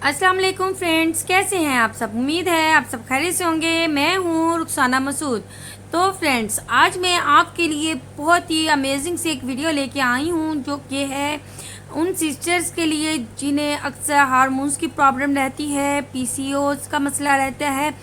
अस्सलाम वालेकुम फ्रेंड्स, कैसे हैं आप सब। उम्मीद है आप सब खैरियत से होंगे। मैं हूँ रुखसाना मसूद। तो फ्रेंड्स, आज मैं आपके लिए बहुत ही अमेजिंग से एक वीडियो लेके आई हूँ जो कि है उन सिस्टर्स के लिए जिन्हें अक्सर हार्मोन्स की प्रॉब्लम रहती है, पीसीओएस का मसला रहता है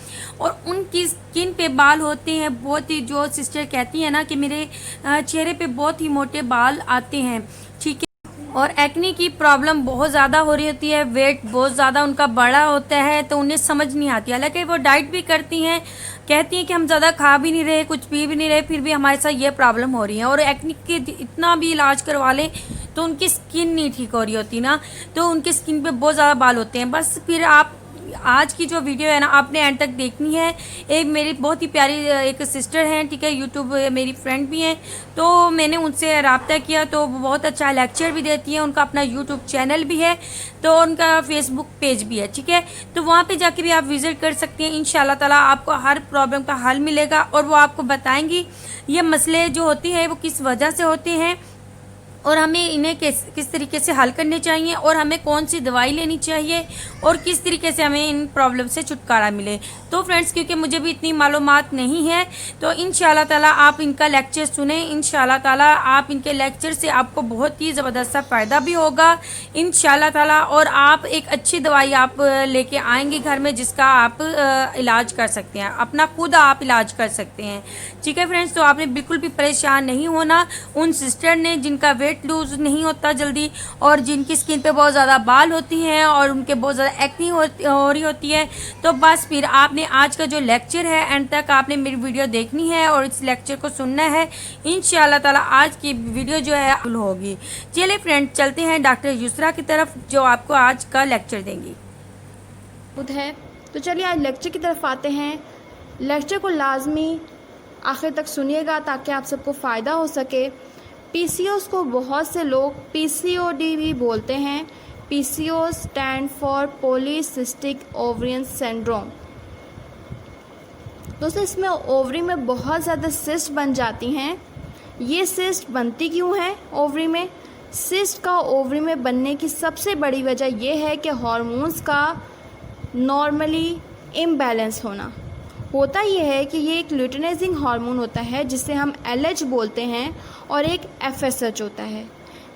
और उनकी स्किन पे बाल होते हैं बहुत ही, जो सिस्टर कहती है ना कि मेरे चेहरे पे बहुत ही मोटे बाल आते हैं, ठीक है। और एक्ने की प्रॉब्लम बहुत ज़्यादा हो रही होती है, वेट बहुत ज़्यादा उनका बड़ा होता है, तो उन्हें समझ नहीं आती। हालांकि वो डाइट भी करती हैं, कहती हैं कि हम ज़्यादा खा भी नहीं रहे, कुछ पी भी नहीं रहे, फिर भी हमारे साथ ये प्रॉब्लम हो रही है। और एक्ने के इतना भी इलाज करवा लें तो उनकी स्किन नहीं ठीक हो रही होती ना, तो उनकी स्किन पे बहुत ज़्यादा बाल होते हैं। बस फिर आप आज की जो वीडियो है ना, आपने एंड तक देखनी है। एक मेरी बहुत ही प्यारी एक सिस्टर हैं, ठीक है, यूट्यूब मेरी फ्रेंड भी हैं, तो मैंने उनसे रब्ता किया, तो वो बहुत अच्छा लेक्चर भी देती हैं। उनका अपना यूट्यूब चैनल भी है, तो उनका फेसबुक पेज भी है, ठीक है। तो वहाँ पे जाके भी आप विजिट कर सकते हैं। इंशाल्लाह ताला आपको हर प्रॉब्लम का हल मिलेगा और वो आपको बताएंगी ये मसले जो होती है वो किस वजह से होते हैं और हमें इन्हें किस तरीके से हल करने चाहिए और हमें कौन सी दवाई लेनी चाहिए और किस तरीके से हमें इन प्रॉब्लम से छुटकारा मिले। तो फ्रेंड्स, क्योंकि मुझे भी इतनी मालूमात नहीं है, तो इंशाल्लाह ताला आप इनका लेक्चर सुने। इंशाल्लाह ताला आप इनके लेक्चर से आपको बहुत ही ज़बरदस्त फ़ायदा भी होगा इंशाल्लाह ताला, और आप एक अच्छी दवाई आप लेके आएंगे घर में जिसका आप इलाज कर सकते हैं, अपना खुद आप इलाज कर सकते हैं, ठीक है फ्रेंड्स। तो आपने बिल्कुल भी परेशान नहीं होना। उन सिस्टर ने जिनका वेट लूज नहीं होता जल्दी और जिनकी स्किन पे बहुत ज़्यादा बाल होती हैं और उनके बहुत ज़्यादा एक्नी हो रही होती है, तो बस फिर आपने आज का जो लेक्चर है एंड तक आपने मेरी वीडियो देखनी है और इस लेक्चर को सुनना है। इंशाल्लाह ताला आज की वीडियो जो है होगी। चलिए फ्रेंड, चलते हैं डॉक्टर युसरा की तरफ जो आपको आज का लेक्चर देंगी खुद है। तो चलिए आज लेक्चर की तरफ आते हैं। लेक्चर को लाजमी आखिर तक सुनिएगा ताकि आप सबको फ़ायदा हो सके। पीसीओएस को बहुत से लोग पीसीओडी भी बोलते हैं। PCOS stand for polycystic ovarian syndrome. दोस्तों, इसमें ओवरी में बहुत ज़्यादा सिस्ट बन जाती हैं। ये सिस्ट बनती क्यों है ओवरी में? सिस्ट का ओवरी में बनने की सबसे बड़ी वजह यह है कि हार्मोन्स का नॉर्मली इम्बैलेंस होना। होता यह है कि ये एक ल्यूटिनाइजिंग हार्मोन होता है जिसे हम एलएच बोलते हैं और एक एफएसएच होता है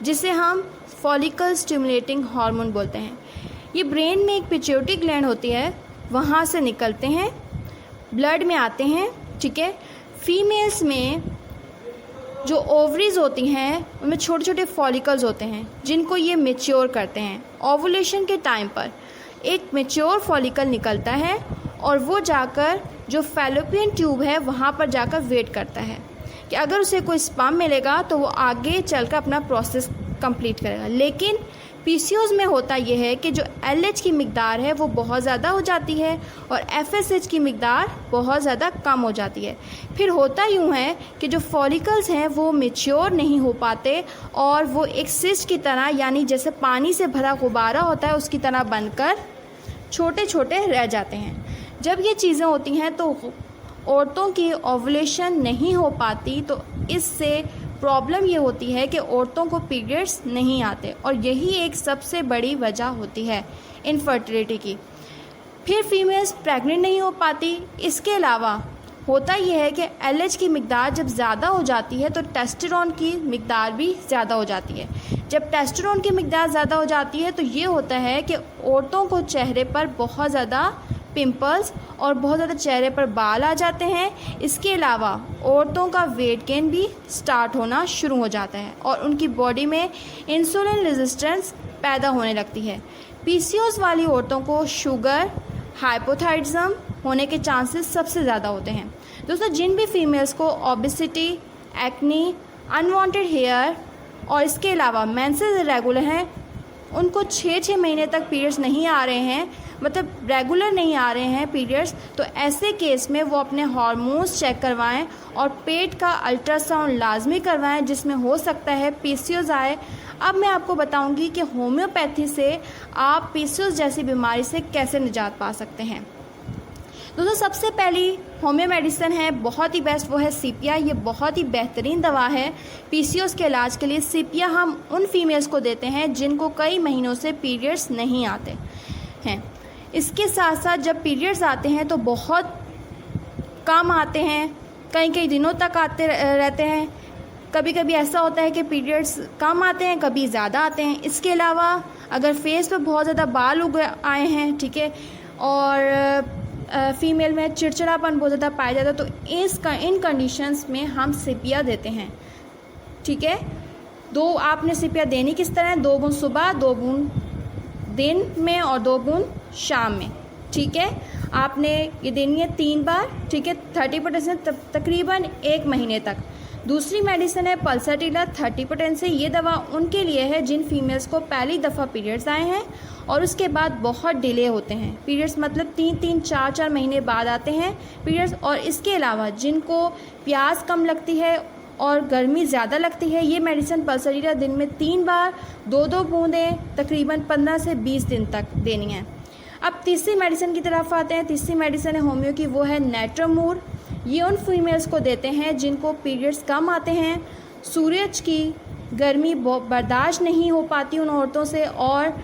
जिसे हम फॉलिकल स्टिमुलेटिंग हार्मोन बोलते हैं। ये ब्रेन में एक पिट्यूटरी ग्लैंड होती है, वहाँ से निकलते हैं, ब्लड में आते हैं, ठीक है। फीमेल्स में जो ओवरीज होती हैं उनमें छोटे छोटे फॉलिकल्स होते हैं जिनको ये मेच्योर करते हैं। ओवुलेशन के टाइम पर एक मेच्योर फॉलिकल निकलता है और वो जाकर जो फैलोपियन ट्यूब है वहाँ पर जाकर वेट करता है कि अगर उसे कोई स्पर्म मिलेगा तो वो आगे चलकर अपना प्रोसेस कंप्लीट करेगा। लेकिन पीसीओएस में होता यह है कि जो एलएच की मिकदार है वो बहुत ज़्यादा हो जाती है और एफएसएच की मिकदार बहुत ज़्यादा कम हो जाती है। फिर होता यूँ है कि जो फॉलिकल्स हैं वो मेच्योर नहीं हो पाते और वो एक सिस्ट की तरह, यानी जैसे पानी से भरा गुब्बारा होता है उसकी तरह बनकर छोटे छोटे रह जाते हैं। जब ये चीज़ें होती हैं तो औरतों की ओवुलेशन नहीं हो पाती, तो इससे प्रॉब्लम ये होती है कि औरतों को पीरियड्स नहीं आते और यही एक सबसे बड़ी वजह होती है इनफर्टिलिटी की। फिर फीमेल्स प्रेग्नेंट नहीं हो पाती। इसके अलावा होता यह है कि एलएच की मिकदार जब ज़्यादा हो जाती है तो टेस्टोस्टेरोन की मिकदार भी ज़्यादा हो जाती है। जब टेस्टोस्टेरोन की मिकदार ज़्यादा हो जाती है तो ये होता है कि औरतों को चेहरे पर बहुत ज़्यादा पिंपल्स और बहुत ज़्यादा चेहरे पर बाल आ जाते हैं। इसके अलावा औरतों का वेट गेन भी स्टार्ट होना शुरू हो जाता है और उनकी बॉडी में इंसुलिन रेजिस्टेंस पैदा होने लगती है। पीसीओएस वाली औरतों को शुगर, हाइपोथायराइडिज्म होने के चांसेस सबसे ज़्यादा होते हैं। दोस्तों, जिन भी फीमेल्स को ओबेसिटी, एक्नी, अनवांटेड हेयर और इसके अलावा मेंसेस इरेगुलर हैं, उनको 6-6 महीने तक पीरियड्स नहीं आ रहे हैं, मतलब रेगुलर नहीं आ रहे हैं पीरियड्स, तो ऐसे केस में वो अपने हार्मोन्स चेक करवाएं और पेट का अल्ट्रासाउंड लाजमी करवाएं जिसमें हो सकता है पीसीओएस आए। अब मैं आपको बताऊंगी कि होम्योपैथी से आप पीसीओएस जैसी बीमारी से कैसे निजात पा सकते हैं। दोस्तों, सबसे पहली होम्यो मेडिसिन है, बहुत ही बेस्ट, वो है सीपिया। ये बहुत ही बेहतरीन दवा है पीसीओएस के इलाज के लिए। सीपिया हम उन फीमेल्स को देते हैं जिनको कई महीनों से पीरियड्स नहीं आते। हैं। इसके साथ साथ जब पीरियड्स आते हैं तो बहुत कम आते हैं, कई कई दिनों तक आते रहते हैं। कभी कभी ऐसा होता है कि पीरियड्स कम आते हैं, कभी ज़्यादा आते हैं। इसके अलावा अगर फेस पे बहुत ज़्यादा बाल उग आए हैं, ठीक है, और फीमेल में चिड़चिड़ापन बहुत ज़्यादा पाया जाता है, तो इन कंडीशंस में हम सिपिया देते हैं, ठीक है। आपने सिपिया देनी किस तरह है, 2 बूंद सुबह, 2 बूंद दिन में और 2 बूंद शाम में, ठीक है। आपने ये देनी है 3 बार, ठीक है, 30% तकरीबन 1 महीने तक। दूसरी मेडिसिन है पल्साटिला 30% से। ये दवा उनके लिए है जिन फीमेल्स को पहली दफ़ा पीरियड्स आए हैं और उसके बाद बहुत डिले होते हैं पीरियड्स, मतलब 3-3, 4-4 महीने बाद आते हैं पीरियड्स। और इसके अलावा जिनको प्यास कम लगती है और गर्मी ज़्यादा लगती है, ये मेडिसिन पल्साटिला दिन में 3 बार 2-2 बूंदें तकरीबन 15 से 20 दिन तक देनी है। अब तीसरी मेडिसिन की तरफ आते हैं। तीसरी मेडिसिन है होम्यो की, वो है नेट्रोमूर। ये उन फीमेल्स को देते हैं जिनको पीरियड्स कम आते हैं, सूरज की गर्मी बर्दाश्त नहीं हो पाती उन औरतों से, और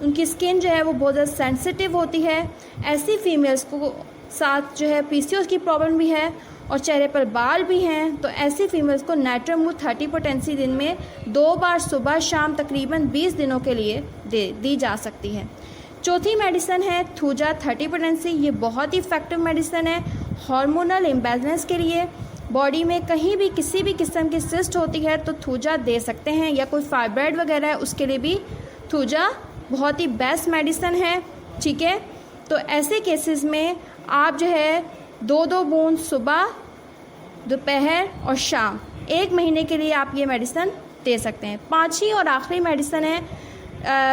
उनकी स्किन जो है वो बहुत ज़्यादा सेंसिटिव होती है। ऐसी फीमेल्स को साथ जो है पीसीओएस की प्रॉब्लम भी है और चेहरे पर बाल भी हैं, तो ऐसी फीमेल्स को नेट्रोमूर 30% दिन में 2 बार सुबह शाम तकरीबन 20 दिनों के लिए दी जा सकती है। चौथी मेडिसिन है थूजा 30%। ये बहुत ही इफेक्टिव मेडिसिन है हार्मोनल इम्बैलेंस के लिए। बॉडी में कहीं भी किसी भी किस्म की सिस्ट होती है तो थूजा दे सकते हैं, या कोई फाइब्रॉइड वगैरह है उसके लिए भी थूजा बहुत ही बेस्ट मेडिसिन है, ठीक है। तो ऐसे केसेस में आप जो है 2-2 बूंद सुबह, दोपहर और शाम 1 महीने के लिए आप ये मेडिसिन दे सकते हैं। 5वीं और आखिरी मेडिसिन है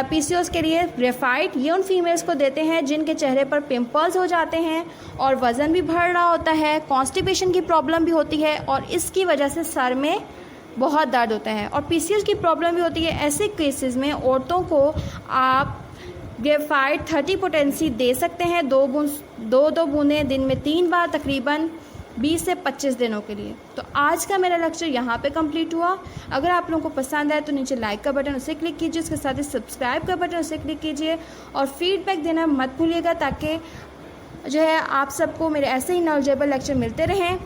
पीसीओएस के लिए ग्रेफाइट। ये उन फीमेल्स को देते हैं जिनके चेहरे पर पिंपल्स हो जाते हैं और वज़न भी बढ़ रहा होता है, कॉन्स्टिपेशन की प्रॉब्लम भी होती है और इसकी वजह से सर में बहुत दर्द होता है और पीसीओएस की प्रॉब्लम भी होती है। ऐसे केसेस में औरतों को आप ग्रेफाइट 30% दे सकते हैं, 2 बूंदें दिन में 3 बार तकरीबन 20 से 25 दिनों के लिए। तो आज का मेरा लेक्चर यहाँ पे कंप्लीट हुआ। अगर आप लोगों को पसंद आए तो नीचे लाइक का बटन उसे क्लिक कीजिए, उसके साथ ही सब्सक्राइब का बटन उसे क्लिक कीजिए और फीडबैक देना मत भूलिएगा, ताकि जो है आप सबको मेरे ऐसे ही नॉलेजेबल लेक्चर मिलते रहें।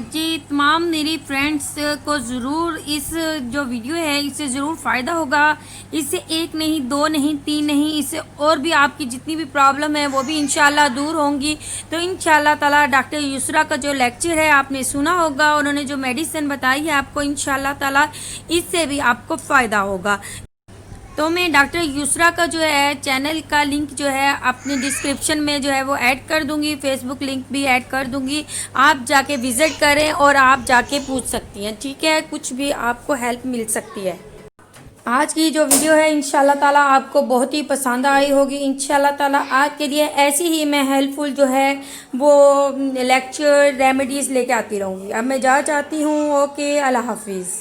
जी, तमाम मेरी फ्रेंड्स को ज़रूर इस जो वीडियो है इससे ज़रूर फ़ायदा होगा। इससे 1 नहीं, 2 नहीं, 3 नहीं, इससे और भी आपकी जितनी भी प्रॉब्लम है वो भी इंशाल्लाह दूर होंगी। तो इंशाल्लाह ताला डॉक्टर युसरा का जो लेक्चर है आपने सुना होगा, उन्होंने जो मेडिसिन बताई है आपको, इंशाल्लाह ताला इससे भी आपको फ़ायदा होगा। तो मैं डॉक्टर युसरा का जो है चैनल का लिंक जो है अपने डिस्क्रिप्शन में जो है वो ऐड कर दूंगी, फेसबुक लिंक भी ऐड कर दूंगी। आप जाके विज़िट करें और आप जाके पूछ सकती हैं, ठीक है, कुछ भी आपको हेल्प मिल सकती है। आज की जो वीडियो है इंशाल्लाह ताला आपको बहुत ही पसंद आई होगी। इंशाल्लाह ताला आज के लिए ऐसी ही मैं हेल्पफुल जो है वो लेक्चर रेमेडीज़ लेके आती रहूँगी। अब मैं जा चाहती हूँ। ओके, अल्लाह हाफिज़।